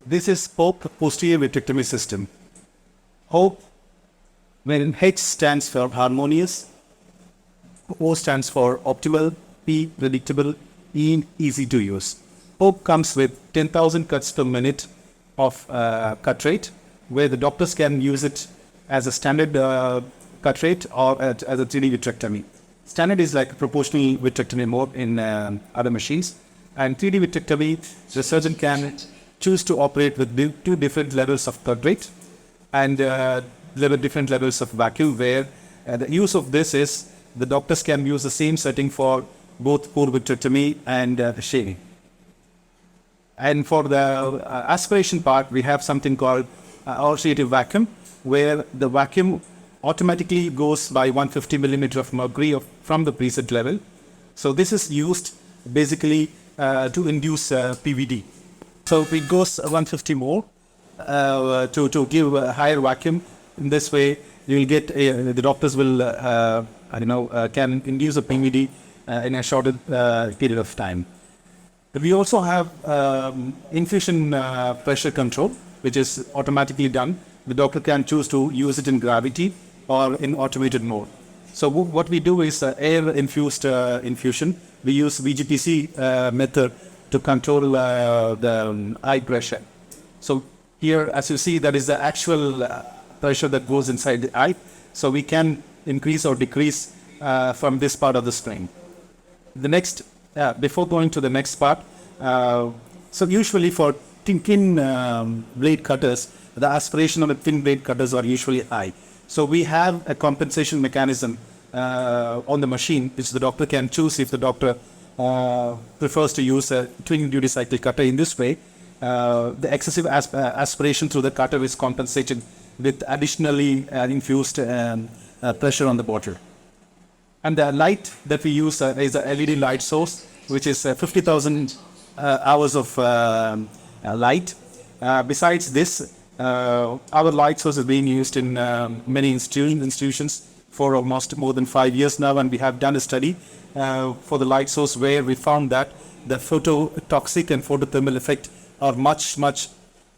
This is HOPE Posterior Vitrectomy System. HOPE, wherein H stands for harmonious, O stands for optimal, P predictable, E easy to use. HOPE comes with 10,000 cuts per minute of cut rate, where the doctors can use it as a standard cut rate or as a 3D vitrectomy. Standard is like a proportional vitrectomy mode in other machines, and 3D vitrectomy, the surgeon can choose to operate with two different levels of cut rate and different levels of vacuum, where the use of this is the doctors can use the same setting for both pore vitrectomy and shaving. And for the aspiration part, we have something called oscillative vacuum, where the vacuum automatically goes by 150 millimeter of mercury from the preset level. So this is used basically to induce PVD. So it goes 150 more to give a higher vacuum. In this way, you will get the doctors will can induce a PVD in a shorter period of time. We also have infusion pressure control, which is automatically done. The doctor can choose to use it in gravity or in automated mode. So what we do is air-infused infusion. We use VGPC method to control the eye pressure. So here, as you see, that is the actual pressure that goes inside the eye. So we can increase or decrease from this part of the spring. The next, before going to the next part, so usually for thin blade cutters, the aspiration of the thin blade cutters are usually high. So we have a compensation mechanism on the machine, which the doctor can choose if the doctor prefers to use a twin duty cycle cutter. In this way, the excessive aspiration through the cutter is compensated with additionally infused pressure on the bottle. And the light that we use is a LED light source, which is 50,000 hours of light. Besides this, our light source is being used in many institutions for almost more than 5 years now, and we have done a study for the light source where we found that the phototoxic and photothermal effect are much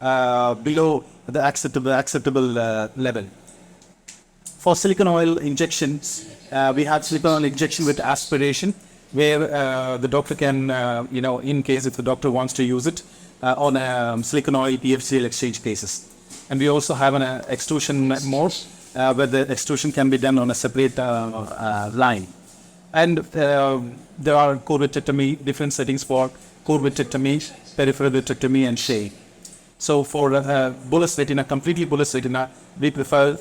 below the acceptable level. For silicone oil injections, we have silicone oil injection with aspiration, where the doctor can, in case if the doctor wants to use it on silicone oil PFCL exchange cases. And we also have an extrusion mode where the extrusion can be done on a separate line. And there are core vitrectomy, different settings for core vitrectomy, peripheral vitrectomy, and shave. So for bullous retina, completely bullous retina, we prefer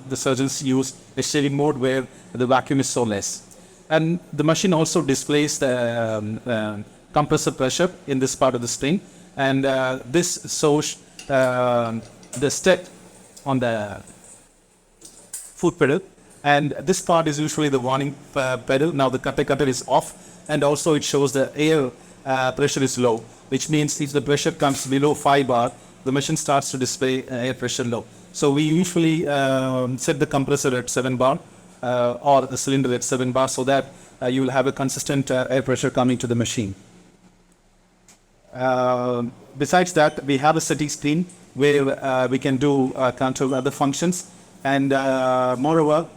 the surgeons use a shaving mode where the vacuum is so less. And the machine also displays the compressor pressure in this part of the spring, and this shows the step on the foot pedal, and this part is usually the warning pedal. Now the cutter is off, and also it shows the air pressure is low, which means if the pressure comes below 5 bar, the machine starts to display air pressure low. So we usually set the compressor at 7 bar or the cylinder at 7 bar, so that you will have a consistent air pressure coming to the machine. Besides that, we have a setting screen where we can do control other functions, and moreover,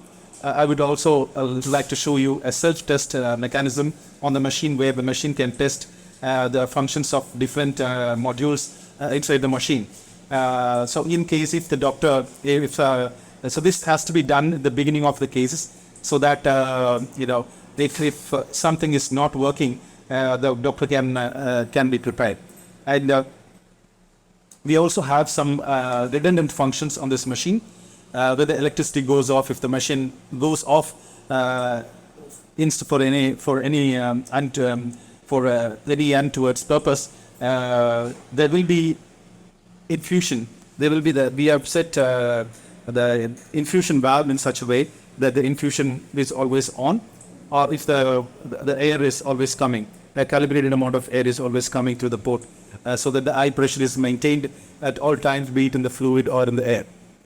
I would also like to show you a self-test mechanism on the machine, where the machine can test the functions of different modules inside the machine. So in case if the doctor, so this has to be done at the beginning of the cases, so that if something is not working, the doctor can be prepared. And we also have some redundant functions on this machine, where the electricity goes off. If the machine goes off for any untowards purpose, there will be infusion. We have set the infusion valve in such a way that the infusion is always on, or if the air is always coming, a calibrated amount of air is always coming through the port, so that the eye pressure is maintained at all times, be it in the fluid or in the air.